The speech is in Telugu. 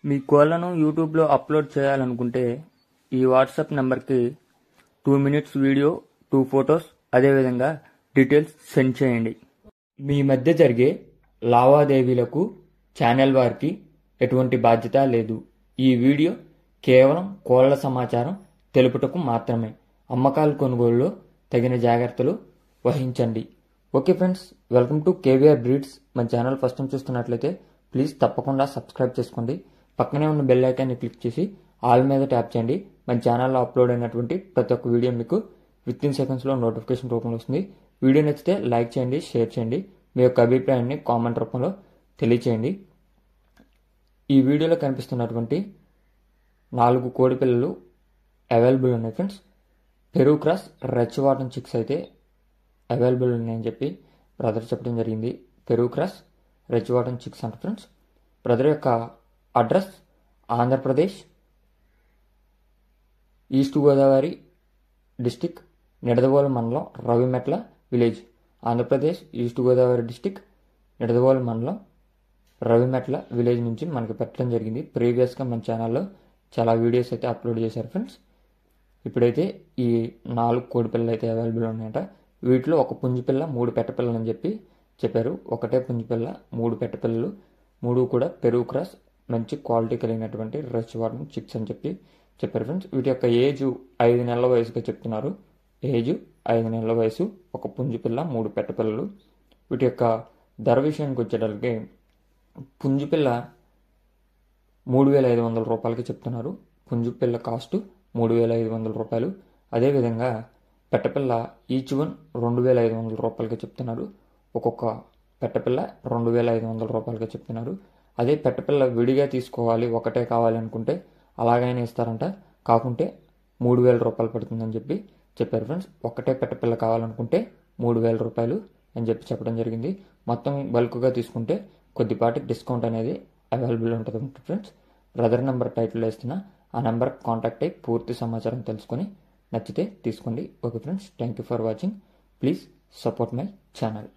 మీ కోళ్లను యూట్యూబ్లో అప్లోడ్ చేయాలనుకుంటే ఈ వాట్సాప్ నెంబర్కి 2 మినిట్స్ వీడియో, 2 ఫొటోస్, అదేవిధంగా డీటెయిల్స్ సెండ్ చేయండి. మీ మధ్య జరిగే లావాదేవీలకు ఛానల్ వారికి ఎటువంటి బాధ్యత లేదు. ఈ వీడియో కేవలం కోళ్ల సమాచారం తెలుపుటకు మాత్రమే. అమ్మకాలు కొనుగోలులో తగిన జాగ్రత్తలు వహించండి. Okay friends, welcome to KVR breeds. మన ఛానల్ ఫస్ట్ టైం చూస్తున్నట్లయితే ప్లీజ్ తప్పకుండా సబ్స్క్రైబ్ చేసుకోండి. పక్కనే ఉన్న బెల్ ఐకాన్ని క్లిక్ చేసి ఆల్ మీద ట్యాప్ చేయండి. మన ఛానల్లో అప్లోడ్ అయినటువంటి ప్రతి ఒక్క వీడియో మీకు విత్ ఇన్ సెకండ్స్లో నోటిఫికేషన్ రూపంలో వస్తుంది. వీడియో నచ్చితే లైక్ చేయండి, షేర్ చేయండి. మీ యొక్క అభిప్రాయాన్ని కామెంట్ రూపంలో తెలియచేయండి. ఈ వీడియోలో కనిపిస్తున్నటువంటి 4 కోడి పిల్లలు అవైలబుల్ ఉన్నాయి ఫ్రెండ్స్. పెరుగు క్రాస్ రెచ్చవాటం చిక్స్ అయితే అవైలబుల్ ఉన్నాయని చెప్పి బ్రదర్ చెప్పడం జరిగింది. పెరుగు క్రాస్ రెచ్చవాటం చిక్స్ అంట ఫ్రెండ్స్. బ్రదర్ యొక్క address Andhra Pradesh, east Godavari district, Nidadavolu మండలం, Ravimetla village. Andhra Pradesh, east Godavari district, Nidadavolu మండలం, రవిమెట్ల విలేజ్ నుంచి మనకి పెట్టడం జరిగింది. ప్రీవియస్గా మన ఛానల్లో చాలా వీడియోస్ అయితే అప్లోడ్ చేశారు ఫ్రెండ్స్. ఇప్పుడైతే ఈ 4 కోడి పిల్లలు అయితే అవైలబుల్ ఉన్నాయట. వీటిలో ఒక పుంజు పిల్ల, 3 పెట్ట పిల్లలు అని చెప్పి చెప్పారు. ఒకటే పుంజు పిల్ల, 3 పెట్ట పిల్లలు, 3 కూడా పెరుగు క్రాస్ మంచి క్వాలిటీ కలిగినటువంటి రెచ్చవాటం చిక్స్ అని చెప్పి చెప్పారు ఫ్రెండ్స్. వీటి యొక్క ఏజ్ 5 నెలల వయసుగా చెప్తున్నారు. ఏజ్ 5 నెలల వయసు, ఒక పుంజు పిల్ల, 3 పెట్ట పిల్లలు. వీటి యొక్క ధర విషయానికి వచ్చేటప్పటికి పుంజు పిల్ల 3,500 రూపాయలకి చెప్తున్నారు. పుంజు పిల్ల కాస్ట్ 3,500 రూపాయలు. అదేవిధంగా పెట్టపిల్ల ఈచ్ వన్ 2,500 రూపాయలకి చెప్తున్నారు. ఒక్కొక్క పెట్టపిల్ల 2,500 రూపాయలకి చెప్తున్నారు. అదే పెట్టపిల్ల విడిగా తీసుకోవాలి, ఒకటే కావాలి అనుకుంటే అలాగైనా ఇస్తారంట. కాకుంటే 3,000 రూపాయలు పడుతుందని చెప్పి చెప్పారు ఫ్రెండ్స్. ఒకటే పెట్టపిల్ల కావాలనుకుంటే 3,000 రూపాయలు అని చెప్పి చెప్పడం జరిగింది. మొత్తం బల్క్గా తీసుకుంటే కొద్దిపాటి డిస్కౌంట్ అనేది అవైలబుల్ ఉంటుంది ఫ్రెండ్స్. బ్రదర్ నెంబర్ టైటిల్ వేస్తున్నా, ఆ నెంబర్ కాంటాక్ట్ అయ్యి పూర్తి సమాచారం తెలుసుకొని నచ్చితే తీసుకోండి. Okay friends, thank you for watching. Please support my channel.